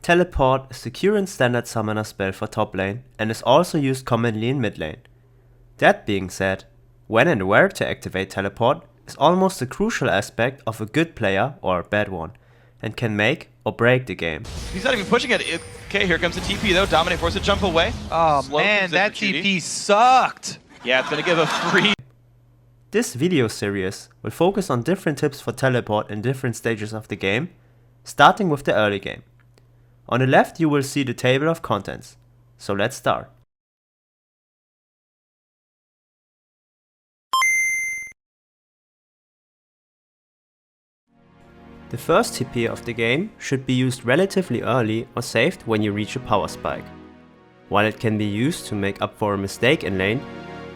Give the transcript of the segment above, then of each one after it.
Teleport is the current standard summoner spell for top lane and is also used commonly in mid lane. That being said, when and where to activate teleport is almost a crucial aspect of a good player or a bad one, and can make or break the game. He's not even pushing it. Okay, here comes the TP though. Dominate forces to jump away. Oh Slow man, that position TP sucked! Yeah, it's gonna give a free. This video series will focus on different tips for teleport in different stages of the game, starting with the early game. On the left you will see the table of contents, so let's start. The first TP of the game should be used relatively early or saved when you reach a power spike. While it can be used to make up for a mistake in lane,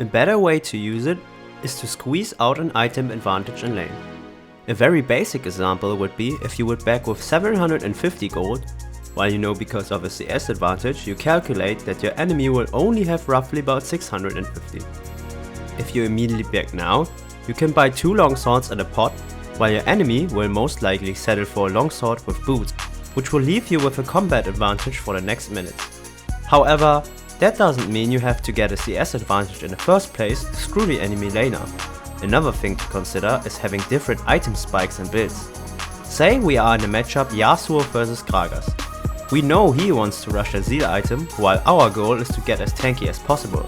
a better way to use it is to squeeze out an item advantage in lane. A very basic example would be if you would back with 750 gold, while you know because of a CS advantage you calculate that your enemy will only have roughly about 650. If you immediately back now, you can buy 2 longswords and a pot, while your enemy will most likely settle for a longsword with boots, which will leave you with a combat advantage for the next minutes. However, that doesn't mean you have to get a CS advantage in the first place to screw the enemy laner. Another thing to consider is having different item spikes and builds. Say we are in a matchup Yasuo vs Gragas. We know he wants to rush a Zeal item, while our goal is to get as tanky as possible.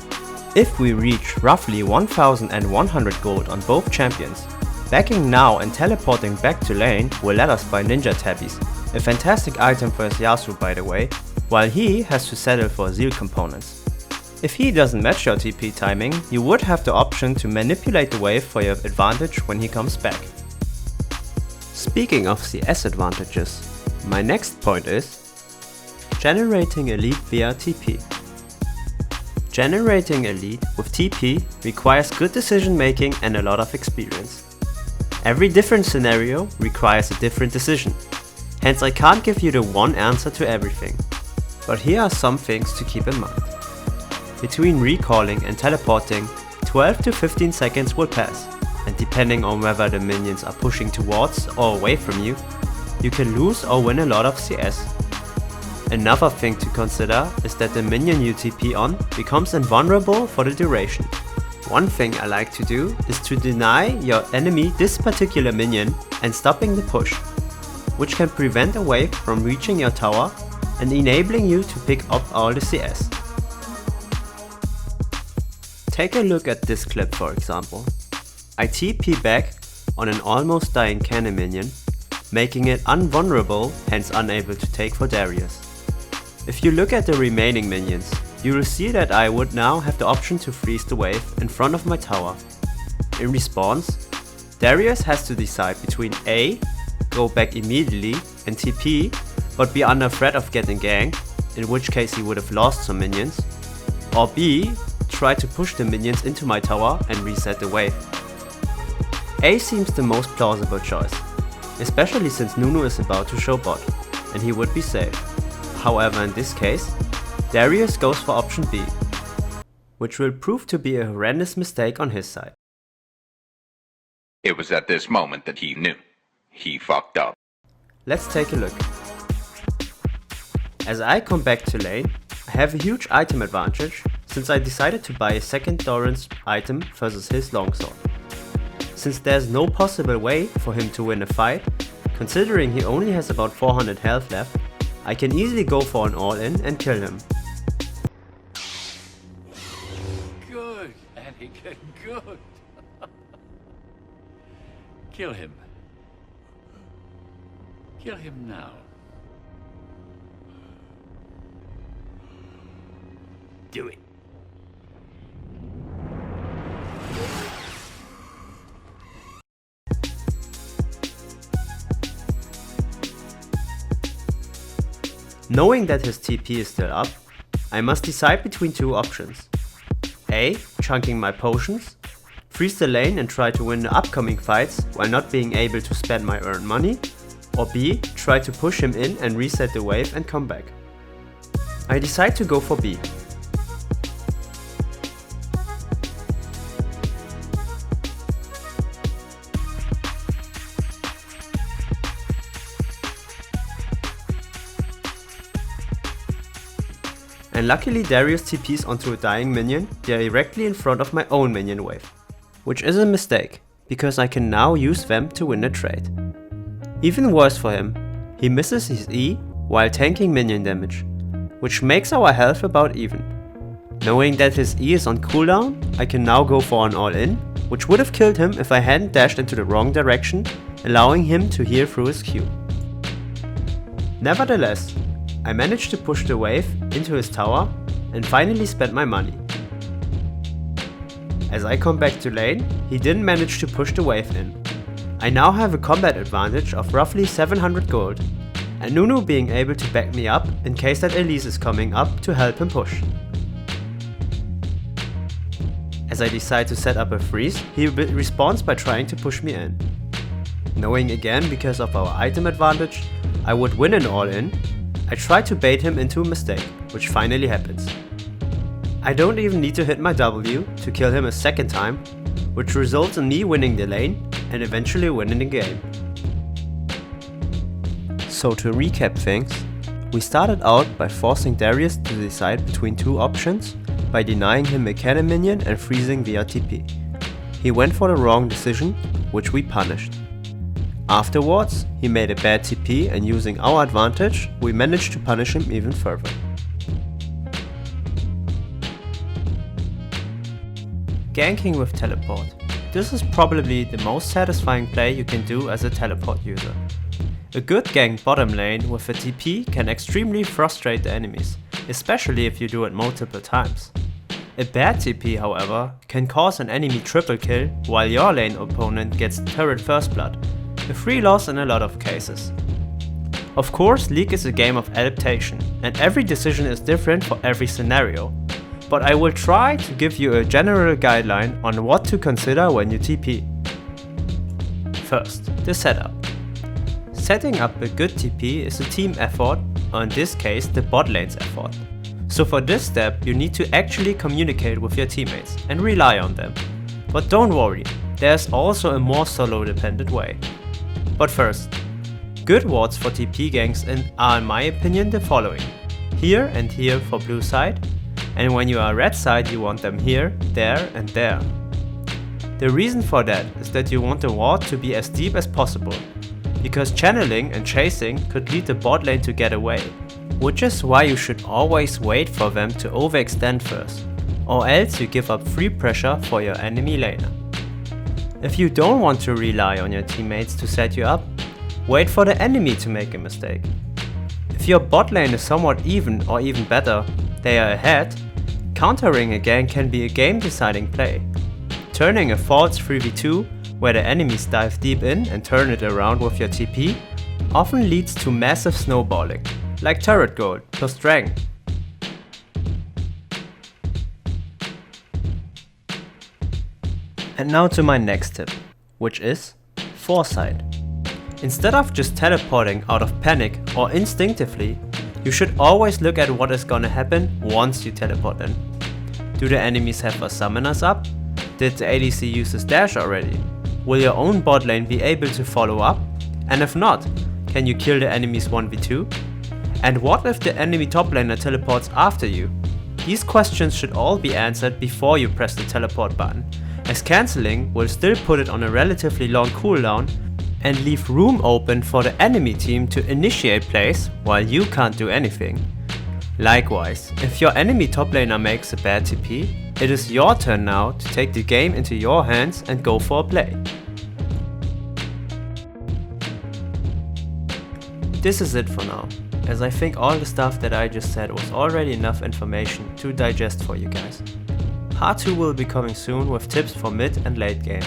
If we reach roughly 1100 gold on both champions, backing now and teleporting back to lane will let us buy ninja tabbies, a fantastic item for his Yasuo by the way, while he has to settle for Zeal components. If he doesn't match your TP timing, you would have the option to manipulate the wave for your advantage when he comes back. Speaking of CS advantages, my next point is generating a lead via TP. Generating a lead with TP requires good decision making and a lot of experience. Every different scenario requires a different decision, hence I can't give you the one answer to everything. But here are some things to keep in mind. Between recalling and teleporting, 12 to 15 seconds will pass, and depending on whether the minions are pushing towards or away from you, you can lose or win a lot of CS. Another thing to consider is that the minion you TP on becomes invulnerable for the duration. One thing I like to do is to deny your enemy this particular minion and stopping the push, which can prevent a wave from reaching your tower and enabling you to pick up all the CS. Take a look at this clip for example. I TP back on an almost dying cannon minion, making it invulnerable, hence unable to take for Darius. If you look at the remaining minions, you will see that I would now have the option to freeze the wave in front of my tower. In response, Darius has to decide between A, go back immediately and TP, but be under threat of getting ganked, in which case he would have lost some minions, or B, try to push the minions into my tower and reset the wave. A seems the most plausible choice, especially since Nunu is about to show bot, and he would be safe. However, in this case, Darius goes for option B, which will prove to be a horrendous mistake on his side. It was at this moment that he knew. He fucked up. Let's take a look. As I come back to lane, I have a huge item advantage since I decided to buy a second Doran's item versus his longsword. Since there's no possible way for him to win a fight, considering he only has about 400 health left, I can easily go for an all-in and kill him. Good, Anakin, good. Kill him. Kill him now. Do it. Knowing that his TP is still up, I must decide between 2 options. A. Chunking my potions, freeze the lane and try to win the upcoming fights while not being able to spend my earned money, or B. Try to push him in and reset the wave and come back. I decide to go for B. and luckily Darius TPs onto a dying minion directly in front of my own minion wave. Which is a mistake, because I can now use them to win the trade. Even worse for him, he misses his E while tanking minion damage, which makes our health about even. Knowing that his E is on cooldown, I can now go for an all-in, which would have killed him if I hadn't dashed into the wrong direction, allowing him to heal through his Q. Nevertheless, I managed to push the wave into his tower and finally spent my money. As I come back to lane, he didn't manage to push the wave in. I now have a combat advantage of roughly 700 gold, and Nunu being able to back me up in case that Elise is coming up to help him push. As I decide to set up a freeze, he responds by trying to push me in. Knowing again because of our item advantage, I would win an all-in, I try to bait him into a mistake, which finally happens. I don't even need to hit my W to kill him a second time, which results in me winning the lane and eventually winning the game. So to recap things, we started out by forcing Darius to decide between two options by denying him a cannon minion and freezing via TP. He went for the wrong decision, which we punished. Afterwards, he made a bad TP and using our advantage, we managed to punish him even further. Ganking with teleport. This is probably the most satisfying play you can do as a teleport user. A good gank bottom lane with a TP can extremely frustrate the enemies, especially if you do it multiple times. A bad TP, however, can cause an enemy triple kill while your lane opponent gets turret first blood, a free loss in a lot of cases. Of course, League is a game of adaptation, and every decision is different for every scenario, but I will try to give you a general guideline on what to consider when you TP. First, the setup. Setting up a good TP is a team effort, or in this case the bot lane's effort. So for this step you need to actually communicate with your teammates and rely on them. But don't worry, there's also a more solo dependent way. But first, good wards for TP ganks are in my opinion the following. Here and here for blue side, and when you are red side you want them here, there and there. The reason for that is that you want the ward to be as deep as possible, because channeling and chasing could lead the bot lane to get away. Which is why you should always wait for them to overextend first, or else you give up free pressure for your enemy laner. If you don't want to rely on your teammates to set you up, wait for the enemy to make a mistake. If your bot lane is somewhat even or even better, they are ahead, countering a gank can be a game deciding play. Turning a false 3v2 where the enemies dive deep in and turn it around with your TP often leads to massive snowballing, like turret gold plus dragon. And now to my next tip, which is Foresight. Instead of just teleporting out of panic or instinctively, you should always look at what is gonna happen once you teleport in. Do the enemies have their summoners up? Did the ADC use his dash already? Will your own bot lane be able to follow up? And if not, can you kill the enemies 1v2? And what if the enemy top laner teleports after you? These questions should all be answered before you press the teleport button, as cancelling will still put it on a relatively long cooldown and leave room open for the enemy team to initiate plays while you can't do anything. Likewise, if your enemy top laner makes a bad TP, it is your turn now to take the game into your hands and go for a play. This is it for now, as I think all the stuff that I just said was already enough information to digest for you guys. Part 2 will be coming soon with tips for mid and late game.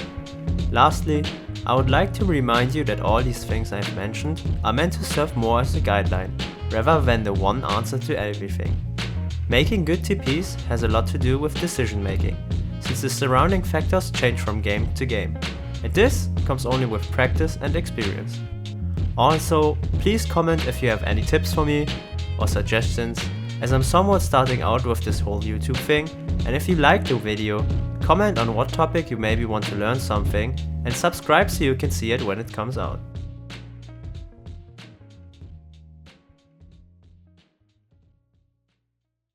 Lastly, I would like to remind you that all these things I've mentioned are meant to serve more as a guideline, rather than the one answer to everything. Making good TPs has a lot to do with decision making, since the surrounding factors change from game to game, and this comes only with practice and experience. Also, please comment if you have any tips for me or suggestions, as I'm somewhat starting out with this whole YouTube thing, and if you liked the video, comment on what topic you maybe want to learn something and subscribe so you can see it when it comes out.